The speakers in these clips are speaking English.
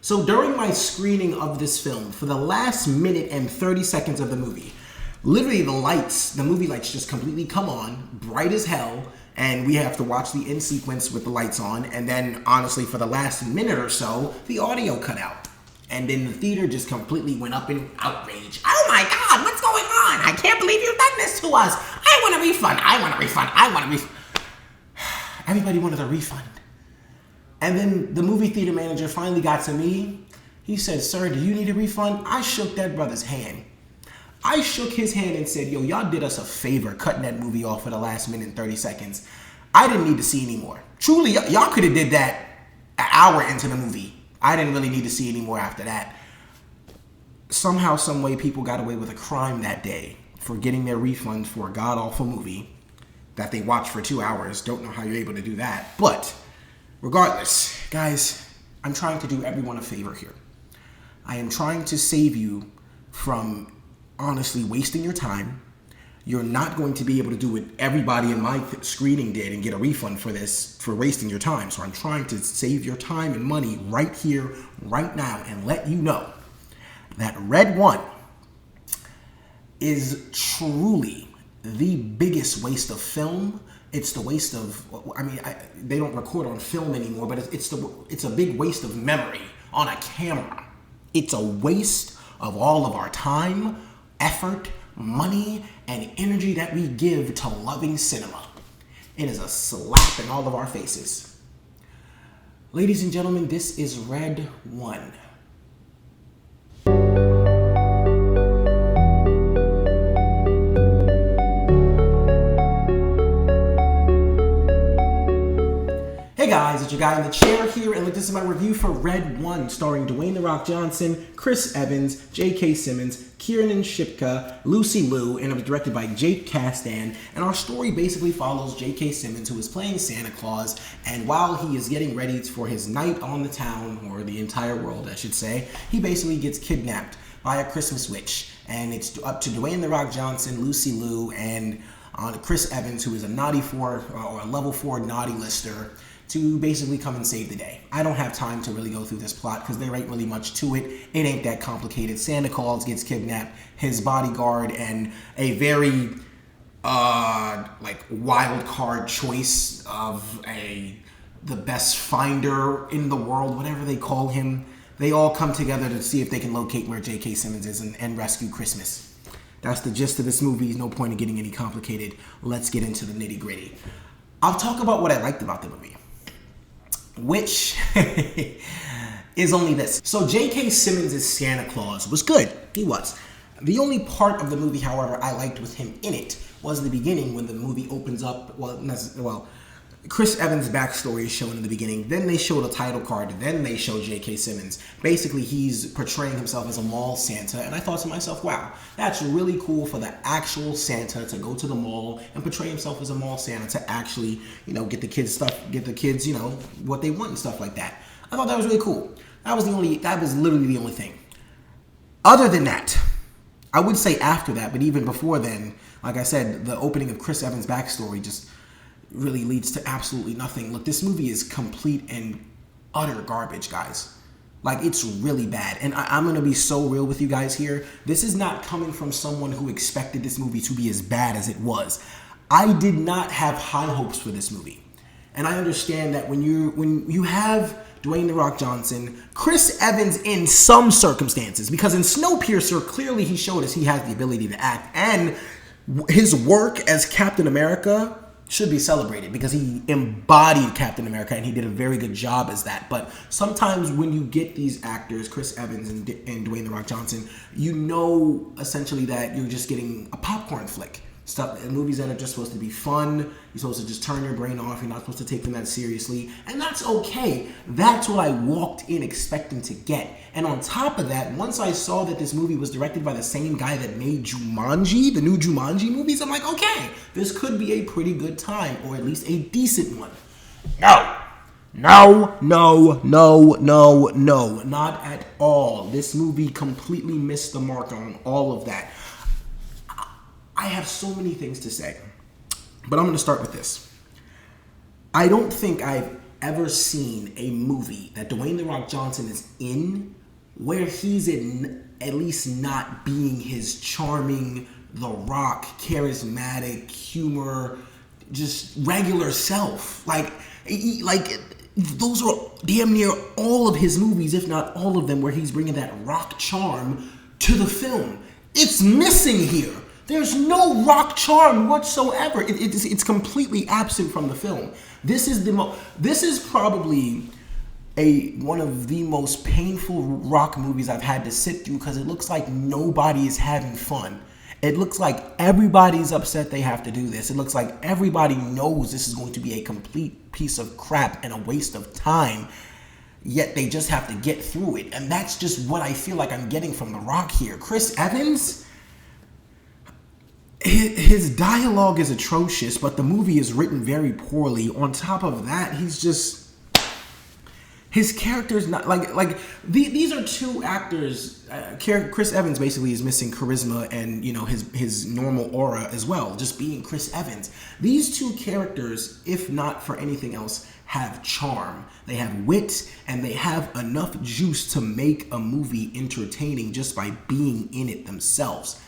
So during my screening of this film, for the last minute and 30 seconds of the movie, literally the movie lights just completely come on, bright as hell, and we have to watch the end sequence with the lights on, and then honestly for the last minute or so, the audio cut out. And then the theater just completely went up in outrage. Oh my God, what's going on? I can't believe you've done this to us. I want a refund. I want a refund. I want a refund. Everybody wanted a refund. And then the movie theater manager finally got to me. He said, "Sir, do you need a refund?" I shook that brother's hand. I shook his hand and said, "Yo, y'all did us a favor cutting that movie off for the last minute and 30 seconds. I didn't need to see anymore. Truly, y'all could have did that an hour into the movie. I didn't really need to see any more after that." Somehow, some way, people got away with a crime that day for getting their refund for a god-awful movie that they watched for 2 hours. Don't know how you're able to do that. But regardless, guys, I'm trying to do everyone a favor here. I am trying to save you from honestly wasting your time. You're not going to be able to do what everybody in my screening did and get a refund for this, for wasting your time. So I'm trying to save your time and money right here, right now, and let you know that Red One is truly the biggest waste of film. It's the waste of, they don't record on film anymore, but it's a big waste of memory on a camera. It's a waste of all of our time, effort, money, and energy that we give to loving cinema. It is a slap in all of our faces. Ladies and gentlemen, this is Red One. Hey guys, it's your guy in the chair here, and look, this is my review for Red One, starring Dwayne "The Rock" Johnson, Chris Evans, J.K. Simmons, Kiernan Shipka, Lucy Liu, and it was directed by Jake Kasdan. And our story basically follows J.K. Simmons, who is playing Santa Claus, and while he is getting ready for his night on the town, or the entire world, I should say, he basically gets kidnapped by a Christmas witch, and it's up to Dwayne "The Rock" Johnson, Lucy Liu, and Chris Evans, who is a naughty 4 or a level 4 naughty lister, to basically come and save the day. I don't have time to really go through this plot because there ain't really much to it. It ain't that complicated. Santa Claus gets kidnapped, his bodyguard, and a very wild card choice of the best finder in the world, whatever they call him. They all come together to see if they can locate where J.K. Simmons is and rescue Christmas. That's the gist of this movie. There's no point in getting any complicated. Let's get into the nitty gritty. I'll talk about what I liked about the movie, which is only this. So J.K. Simmons' Santa Claus was good. He was. The only part of the movie, however, I liked with him in it was the beginning when the movie opens up. Well, Chris Evans' backstory is shown in the beginning. Then they show the title card. Then they show J.K. Simmons. Basically, he's portraying himself as a mall Santa. And I thought to myself, wow, that's really cool for the actual Santa to go to the mall and portray himself as a mall Santa to actually, get the kids stuff, get the kids, what they want and stuff like that. I thought that was really cool. That was literally the only thing. Other than that, I would say after that, but even before then, like I said, the opening of Chris Evans' backstory just really leads to absolutely nothing. Look, this movie is complete and utter garbage, guys. Like, it's really bad. And I'm going to be so real with you guys here. This is not coming from someone who expected this movie to be as bad as it was. I did not have high hopes for this movie. And I understand that when you have Dwayne "The Rock" Johnson, Chris Evans in some circumstances, because in Snowpiercer, clearly he showed us he has the ability to act. And his work as Captain America should be celebrated because he embodied Captain America and he did a very good job as that. But sometimes when you get these actors, Chris Evans and Dwayne "The Rock" Johnson, essentially that you're just getting a popcorn flick. Movies that are just supposed to be fun. You're supposed to just turn your brain off. You're not supposed to take them that seriously. And that's okay. That's what I walked in expecting to get. And on top of that, once I saw that this movie was directed by the same guy that made Jumanji, the new Jumanji movies, I'm like, okay, this could be a pretty good time, or at least a decent one. No, not at all. This movie completely missed the mark on all of that. I have so many things to say, but I'm going to start with this. I don't think I've ever seen a movie that Dwayne The Rock Johnson is in where he's in at least not being his charming, The Rock, charismatic, humor, just regular self. Like those are damn near all of his movies, if not all of them, where he's bringing that Rock charm to the film. It's missing here. There's no Rock charm whatsoever. It's completely absent from the film. This is probably one of the most painful Rock movies I've had to sit through, because it looks like nobody is having fun. It looks like everybody's upset they have to do this. It looks like everybody knows this is going to be a complete piece of crap and a waste of time, yet they just have to get through it. And that's just what I feel like I'm getting from The Rock here. Chris Evans, his dialogue is atrocious, but the movie is written very poorly. On top of that, his character's not these are two actors. Chris Evans basically is missing charisma and his normal aura as well, just being Chris Evans. These two characters, if not for anything else, have charm. They have wit, and they have enough juice to make a movie entertaining just by being in it themselves.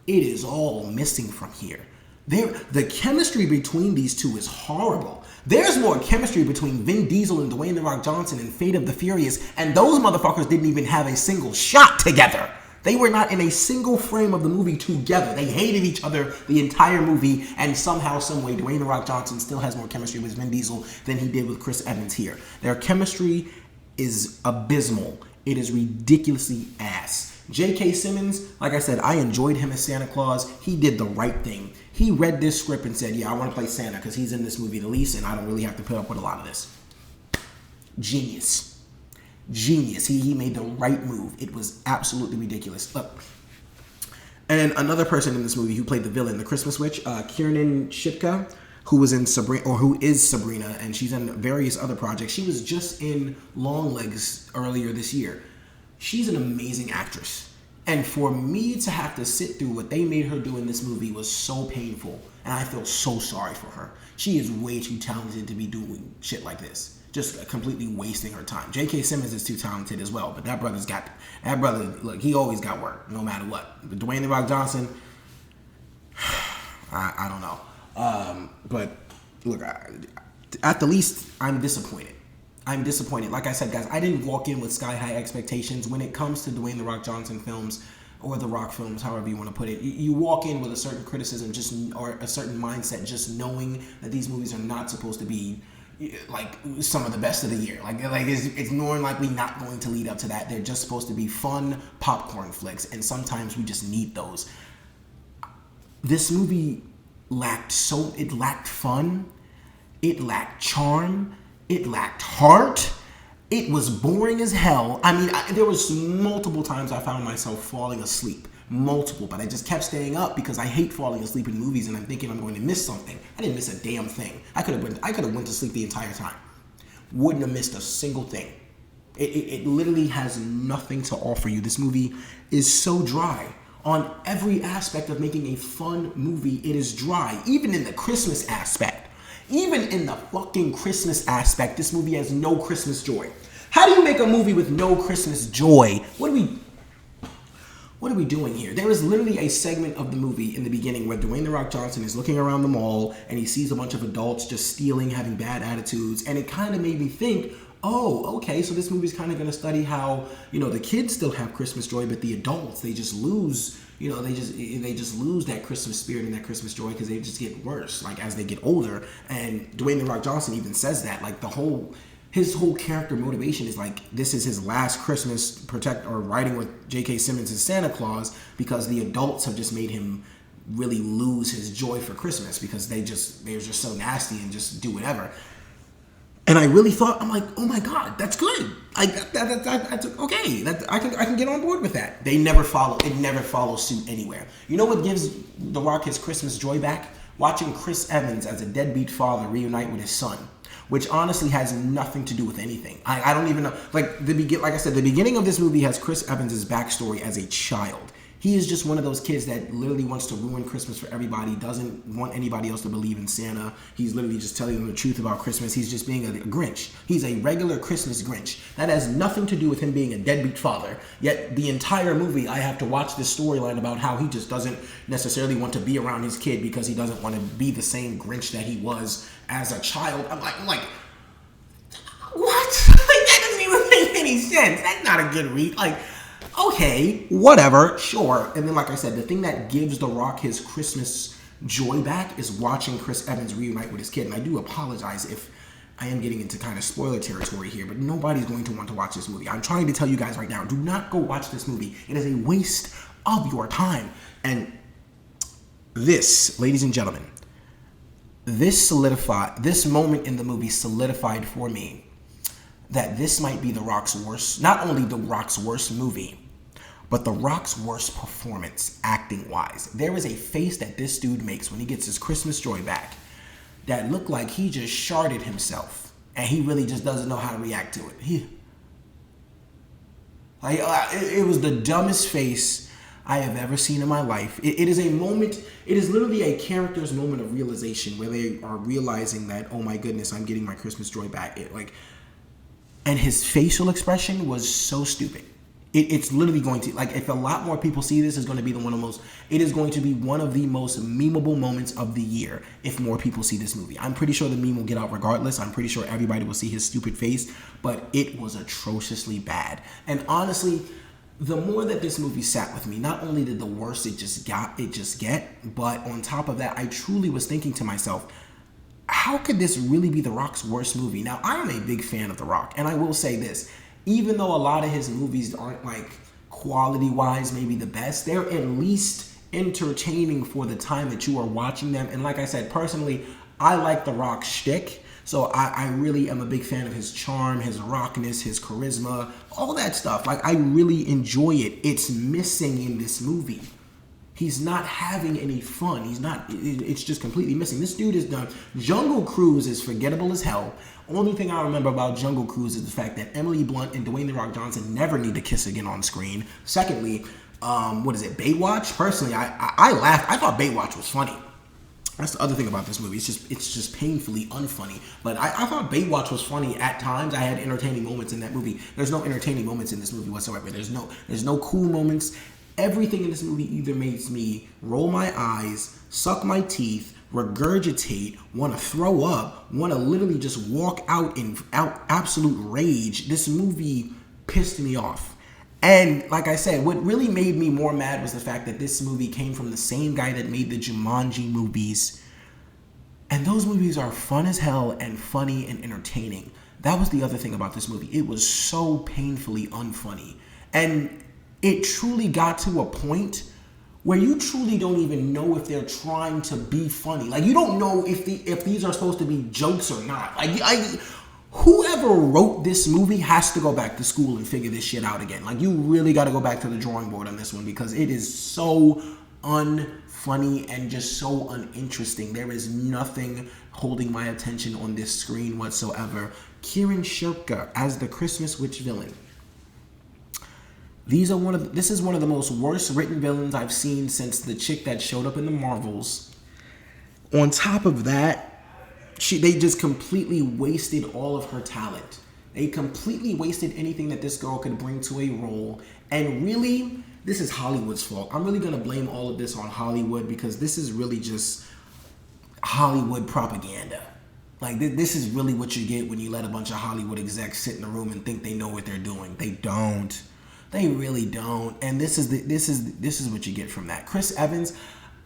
It is all missing from here. The chemistry between these two is horrible. There's more chemistry between Vin Diesel and Dwayne The Rock Johnson in Fate of the Furious, and those motherfuckers didn't even have a single shot together. They were not in a single frame of the movie together. They hated each other the entire movie, and somehow, someway, Dwayne The Rock Johnson still has more chemistry with Vin Diesel than he did with Chris Evans here. Their chemistry is abysmal. It is ridiculously ass. J.K. Simmons, like I said, I enjoyed him as Santa Claus. He did the right thing. He read this script and said, yeah, I want to play Santa because he's in this movie the least, and I don't really have to put up with a lot of this. Genius. He made the right move. It was absolutely ridiculous. Look. And another person in this movie who played the villain, the Christmas Witch, Kiernan Shipka, who was in Sabrina, or who is Sabrina, and she's in various other projects. She was just in Longlegs earlier this year. She's an amazing actress. And for me to have to sit through what they made her do in this movie was so painful. And I feel so sorry for her. She is way too talented to be doing shit like this. Just completely wasting her time. J.K. Simmons is too talented as well. But that brother, look, he always got work, no matter what. But Dwayne The Rock Johnson, I don't know. But look, at the least, I'm disappointed. Like I said, guys, I didn't walk in with sky-high expectations. When it comes to Dwayne The Rock Johnson films, or The Rock films, however you want to put it, you walk in with a certain criticism, or a certain mindset, just knowing that these movies are not supposed to be like some of the best of the year. Like it's more than likely not going to lead up to that. They're just supposed to be fun popcorn flicks, and sometimes we just need those. This movie lacked fun, it lacked charm, it lacked heart. It was boring as hell. I mean, there was multiple times I found myself falling asleep. Multiple, but I just kept staying up because I hate falling asleep in movies, and I'm thinking I'm going to miss something. I didn't miss a damn thing. I could have went to sleep the entire time. Wouldn't have missed a single thing. It literally has nothing to offer you. This movie is so dry. On every aspect of making a fun movie, it is dry. Even in the Christmas aspect. Even in the fucking Christmas aspect, this movie has no Christmas joy. How do you make a movie with no Christmas joy? What are we doing here? There is literally a segment of the movie in the beginning where Dwayne The Rock Johnson is looking around the mall and he sees a bunch of adults just stealing, having bad attitudes, and it kind of made me think, oh, okay, so this movie's kind of going to study how, the kids still have Christmas joy, but the adults, they just lose, they just lose that Christmas spirit and that Christmas joy because they just get worse, like, as they get older. And Dwayne The Rock Johnson even says that, like, his whole character motivation is like, this is his last Christmas riding with J.K. Simmons as Santa Claus, because the adults have just made him really lose his joy for Christmas because they're just so nasty and just do whatever. And I really thought, I'm like, oh my God, that's good. That's okay. I can get on board with that. It never follows suit anywhere. You know what gives The Rock his Christmas joy back? Watching Chris Evans as a deadbeat father reunite with his son, which honestly has nothing to do with anything. I don't even know. Like I said, the beginning of this movie has Chris Evans' backstory as a child. He is just one of those kids that literally wants to ruin Christmas for everybody, doesn't want anybody else to believe in Santa. He's literally just telling them the truth about Christmas. He's just being a Grinch. He's a regular Christmas Grinch. That has nothing to do with him being a deadbeat father. Yet the entire movie, I have to watch this storyline about how he just doesn't necessarily want to be around his kid because he doesn't want to be the same Grinch that he was as a child. I'm like, what? That doesn't even make any sense. That's not a good read. Okay, whatever, sure. And then, like I said, the thing that gives The Rock his Christmas joy back is watching Chris Evans reunite with his kid. And I do apologize if I am getting into kind of spoiler territory here, but nobody's going to want to watch this movie. I'm trying to tell you guys right now, do not go watch this movie. It is a waste of your time. And this, ladies and gentlemen, this moment in the movie solidified for me that this might be The Rock's worst, not only The Rock's worst movie, but The Rock's worst performance acting-wise. There is a face that this dude makes when he gets his Christmas joy back that looked like he just sharded himself, and he really just doesn't know how to react to it. It was the dumbest face I have ever seen in my life. It is a moment, it is literally a character's moment of realization where they are realizing that, oh my goodness, I'm getting my Christmas joy back. And his facial expression was so stupid. It's literally going to, if a lot more people see this, it is going to be one of the most memeable moments of the year if more people see this movie. I'm pretty sure the meme will get out regardless. I'm pretty sure everybody will see his stupid face, but it was atrociously bad. And honestly, the more that this movie sat with me, not only did the worse it just get, but on top of that, I truly was thinking to myself, how could this really be The Rock's worst movie? Now, I am a big fan of The Rock, and I will say this. Even though a lot of his movies aren't, quality-wise maybe the best, they're at least entertaining for the time that you are watching them. And like I said, personally, I like The Rock's shtick. So I really am a big fan of his charm, his rockness, his charisma, all that stuff. I really enjoy it. It's missing in this movie. He's not having any fun. It's just completely missing. This dude is done. Jungle Cruise is forgettable as hell. Only thing I remember about Jungle Cruise is the fact that Emily Blunt and Dwayne "The Rock" Johnson never need to kiss again on screen. Secondly, Baywatch? Personally, I laughed. I thought Baywatch was funny. That's the other thing about this movie. It's just painfully unfunny. But I thought Baywatch was funny at times. I had entertaining moments in that movie. There's no entertaining moments in this movie whatsoever. There's no cool moments. Everything in this movie either makes me roll my eyes, suck my teeth, regurgitate, want to throw up, want to literally just walk out in absolute rage. This movie pissed me off. And like I said, what really made me more mad was the fact that this movie came from the same guy that made the Jumanji movies. And those movies are fun as hell and funny and entertaining. That was the other thing about this movie. It was so painfully unfunny. And it truly got to a point where you truly don't even know if they're trying to be funny. You don't know if these are supposed to be jokes or not. Whoever wrote this movie has to go back to school and figure this shit out again. You really got to go back to the drawing board on this one because it is so unfunny and just so uninteresting. There is nothing holding my attention on this screen whatsoever. Kieran Shirka as the Christmas Witch villain. This is one of the most worst written villains I've seen since the chick that showed up in the Marvels. On top of that, they just completely wasted all of her talent. They completely wasted anything that this girl could bring to a role. And really, this is Hollywood's fault. I'm really going to blame all of this on Hollywood because this is really just Hollywood propaganda. This is really what you get when you let a bunch of Hollywood execs sit in a room and think they know what they're doing. They don't. They really don't. And this is what you get from that. Chris Evans,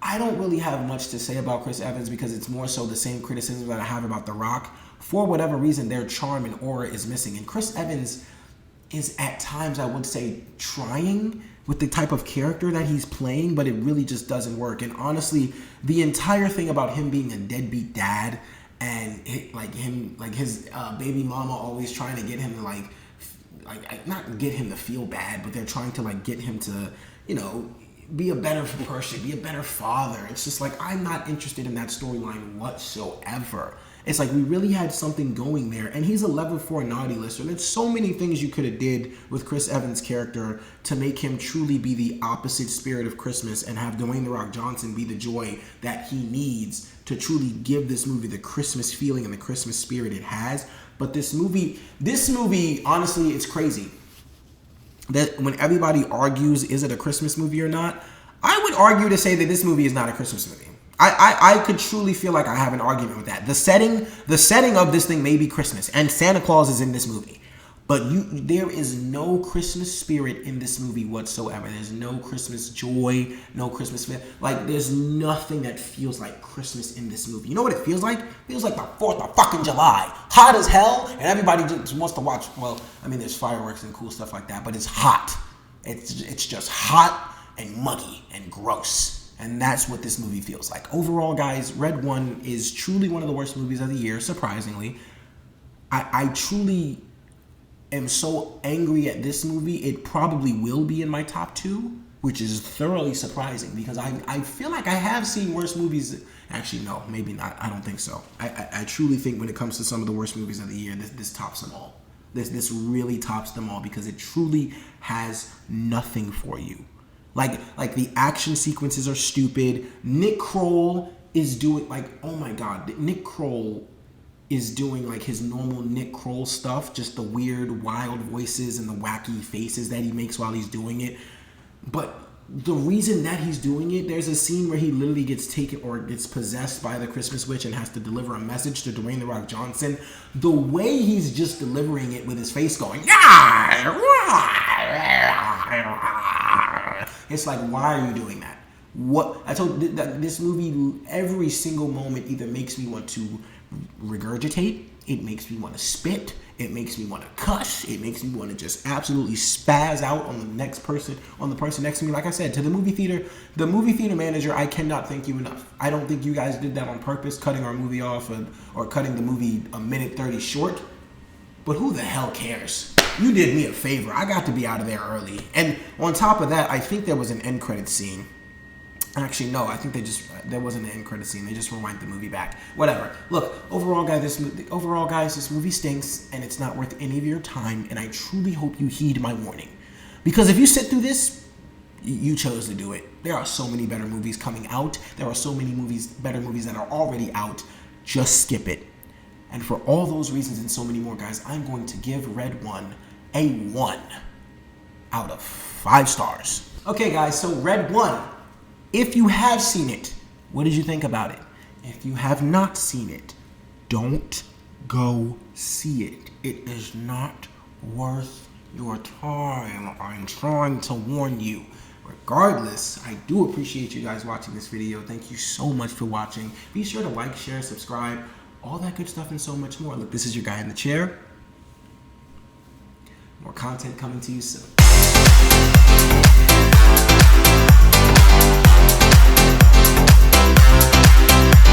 I don't really have much to say about Chris Evans because it's more so the same criticism that I have about The Rock. For whatever reason, their charm and aura is missing. And Chris Evans is at times, I would say, trying with the type of character that he's playing, but it really just doesn't work. And honestly, the entire thing about him being a deadbeat dad and his baby mama always trying to get him to not get him to feel bad, but they're trying to get him to, be a better person, be a better father. It's just I'm not interested in that storyline whatsoever. It's like we really had something going there, and he's a level 4 naughty lister. There's so many things you could have did with Chris Evans' character to make him truly be the opposite spirit of Christmas and have Dwayne "The Rock" Johnson be the joy that he needs to truly give this movie the Christmas feeling and the Christmas spirit it has. But this movie, honestly, it's crazy that when everybody argues, is it a Christmas movie or not? I would argue to say that this movie is not a Christmas movie. I could truly feel like I have an argument with that. The setting of this thing may be Christmas, and Santa Claus is in this movie, but there is no Christmas spirit in this movie whatsoever. There's no Christmas joy, no Christmas feel. Like, there's nothing that feels like Christmas in this movie. You know what it feels like? It feels like the 4th of fucking July, hot as hell, and everybody just wants to watch. Well, I mean, there's fireworks and cool stuff like that, but it's hot. It's just hot and muggy and gross. And that's what this movie feels like. Overall, guys, Red One is truly one of the worst movies of the year, surprisingly. I truly am so angry at this movie, it probably will be in my top 2, which is thoroughly surprising because I feel like I have seen worse movies. Actually, no, maybe not. I don't think so. I truly think when it comes to some of the worst movies of the year, this tops them all. This really tops them all because it truly has nothing for you. Like the action sequences are stupid. Nick Kroll is doing, like, oh my god, Nick Kroll is doing like his normal Nick Kroll stuff, just the weird wild voices and the wacky faces that he makes while he's doing it. But the reason that he's doing it, there's a scene where he literally gets taken or gets possessed by the Christmas witch and has to deliver a message to Dwayne "The Rock" Johnson. The way he's just delivering it with his face going, it's like, why are you doing that? What I told this movie, every single moment either makes me want to regurgitate, it makes me want to spit, it makes me want to cuss, it makes me want to just absolutely spaz out on the person next to me. Like I said, to the movie theater manager, I cannot thank you enough. I don't think you guys did that on purpose, cutting our movie off or cutting the movie a minute 30 short. But who the hell cares? You did me a favor. I got to be out of there early. And on top of that, I think there was an end credit scene. Actually, no, I think there wasn't an end credit scene. They just rewind the movie back. Whatever. Look, overall, guys, this movie stinks, and it's not worth any of your time, and I truly hope you heed my warning. Because if you sit through this, you chose to do it. There are so many better movies coming out. There are so many better movies that are already out. Just skip it. And for all those reasons and so many more, guys, I'm going to give Red One a 1 out of 5 stars. Okay, guys, so Red One. If you have seen it, what did you think about it? If you have not seen it, don't go see it. It is not worth your time. I'm trying to warn you. Regardless, I do appreciate you guys watching this video. Thank you so much for watching. Be sure to like, share, subscribe, all that good stuff and so much more. Look, this is your guy in the chair. More content coming to you soon.